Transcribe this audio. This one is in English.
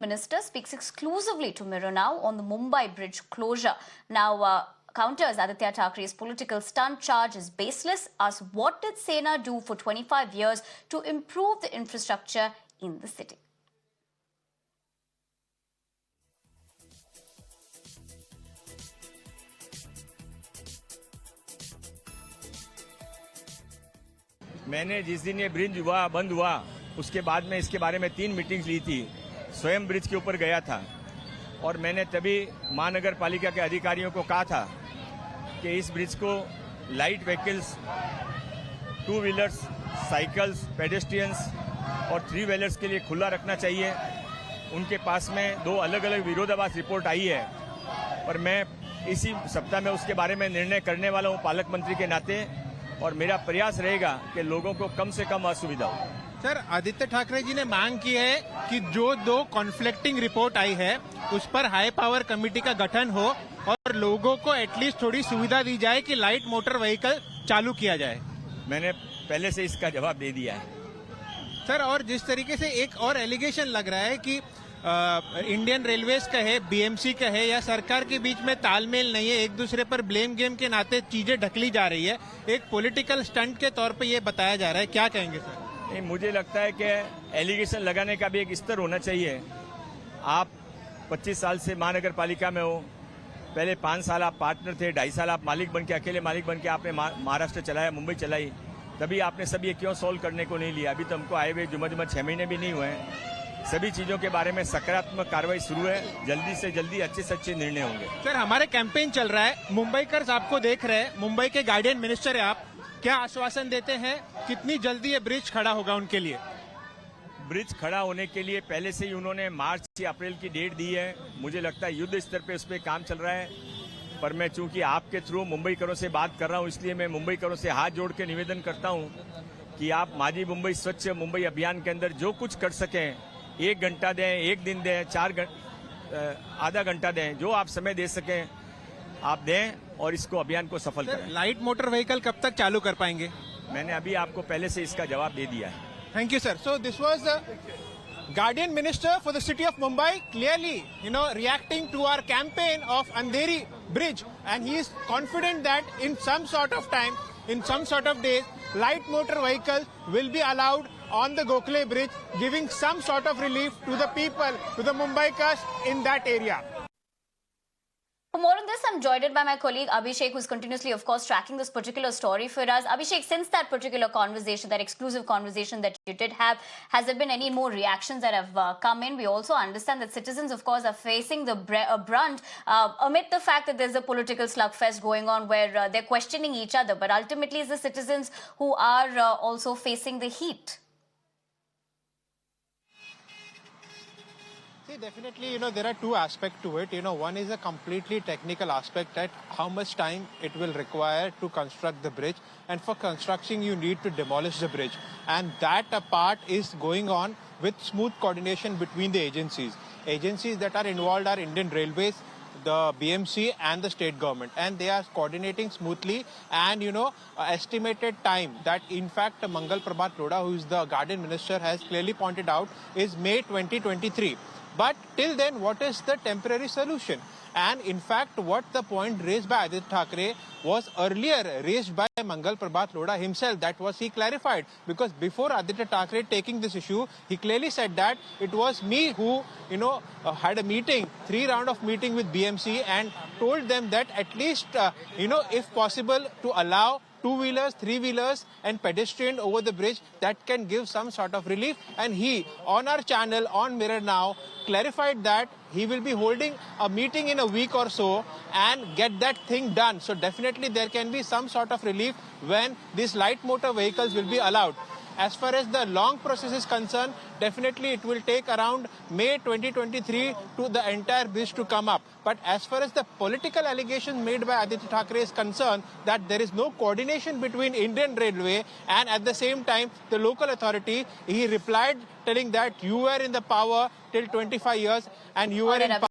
Minister speaks exclusively to Mirror Now on the Mumbai bridge closure. Now, counters Aditya Thackeray's political stunt charge is baseless. Asks, what did Sena do for 25 years to improve the infrastructure in the city? मैंने जिस दिन ये bridge बंद हुआ उसके बाद में इसके बारे में 3 मीटिंग्स ली थी। स्वयं ब्रिज के ऊपर गया था और मैंने तभी महानगर पालिका के अधिकारियों को कहा था कि इस ब्रिज को light vehicles, 2 wheelers, cycles, pedestrians और 3 व्हीलर्स के लिए खुला रखना चाहिए। उनके पास में 2 अलग अलग विरोधाभास रिपोर्ट आई है, पर मैं इसी सप्ताह में उसके बारे में निर्णय करने वाला हूँ पालक मंत्री के नाते, और मेरा प्रयास रहेगा कि लोगों को कम से कम असुविधा हो। सर, आदित्य ठाकरे जी ने मांग की है कि जो 2 कॉन्फ्लिक्टिंग रिपोर्ट आई है उस पर हाई पावर कमेटी का गठन हो और लोगों को एटलीस्ट थोड़ी सुविधा दी जाए कि लाइट मोटर व्हीकल चालू किया जाए। मैंने पहले से इसका जवाब दे दिया है। सर, और जिस तरीके से एक और एलिगेशन लग रहा है कि इंडियन रेलवेज कहे, बीएमसी कहे या सरकार के बीच में तालमेल नहीं है, एक दूसरे पर ब्लेम गेम के नाते चीजें ढकली जा रही है, एक पॉलिटिकल स्टंट के तौर पे ये बताया जा रहा है, क्या कहेंगे सर? नहीं, मुझे लगता है कि एलिगेशन लगाने का भी एक स्तर होना चाहिए। आप 25 साल से महानगर पालिका में हो, पहले 5 साल आप पार्टनर थे, 2.5 साल आप मालिक बन के, अकेले मालिक बन के आपने महाराष्ट्र चलाया, मुंबई चलाई, तभी आपने सब ये क्यों सॉल्व करने को नहीं लिया? अभी तो हमको आए हुए जुम्मा 6 महीने भी नहीं हुए हैं। सभी चीजों के बारे में सकारात्मक कार्रवाई शुरू है, जल्दी से जल्दी अच्छे से अच्छे निर्णय होंगे। सर, हमारे कैंपेन चल रहा है, मुंबईकर्स आपको देख रहे हैं, मुंबई के गार्डियन मिनिस्टर है आप, क्या आश्वासन देते हैं कितनी जल्दी ये ब्रिज खड़ा होगा उनके लिए? ब्रिज खड़ा होने के लिए पहले से ही उन्होंने मार्च से अप्रैल की डेट दी है। मुझे लगता है युद्ध स्तर पे उस पर काम चल रहा है, पर मैं चूंकि आपके थ्रू मुंबईकरों से बात कर रहा हूं, इसलिए मैं मुंबईकरों से हाथ जोड़ के निवेदन करता हूं कि आप माझी मुंबई स्वच्छ मुंबई अभियान के अंदर जो कुछ कर सकें, 1 घंटा दें, 1 दिन दें, आधा घंटा दें, जो आप समय दे सकें आप दें और इसको अभियान को सफल करें। लाइट मोटर व्हीकल कब तक चालू कर पाएंगे? मैंने अभी आपको पहले से इसका जवाब दे दिया है। Thank you, sir. So this was the Guardian Minister for the city of Mumbai, clearly, reacting to our campaign of Andheri Bridge, and he is confident that in some sort of time, in some sort of days, light motor vehicles will be allowed on the Gokhale Bridge, giving some sort of relief to the people, to the Mumbaikars in that area. For more on this, I'm joined by my colleague Abhishek, who's continuously, of course, tracking this particular story for us. Abhishek, since that particular conversation, that exclusive conversation that you did have, has there been any more reactions that have come in? We also understand that citizens, of course, are facing the brunt amid the fact that there's a political slugfest going on where they're questioning each other. But ultimately, it's the citizens who are also facing the heat. See, definitely, there are 2 aspects to it. One is a completely technical aspect, that how much time it will require to construct the bridge. And for construction, you need to demolish the bridge. And that part is going on with smooth coordination between the agencies. Agencies that are involved are Indian Railways, the BMC and the state government, and they are coordinating smoothly. And estimated time that in fact Mangal Prabhat Lodha, who is the Guardian Minister, has clearly pointed out is May 2023. But till then, what is the temporary solution? And in fact, what the point raised by Aditya Thackeray was earlier raised by Mangal Prabhat Lodha himself. That was he clarified, because before Aditya Thackeray taking this issue, he clearly said that it was me who, had a meeting, 3 round of meeting with BMC, and told them that at least, if possible, to allow 2-wheelers, 3-wheelers and pedestrian over the bridge, that can give some sort of relief. And he, on our channel, on Mirror Now, clarified that he will be holding a meeting in a week or so and get that thing done. So definitely there can be some sort of relief when these light motor vehicles will be allowed. As far as the long process is concerned, definitely it will take around May 2023 to the entire bridge to come up. But as far as the political allegations made by Aditya Thackeray is concerned, that there is no coordination between Indian Railway and at the same time the local authority, he replied telling that you were in the power till 25 years and you were in power.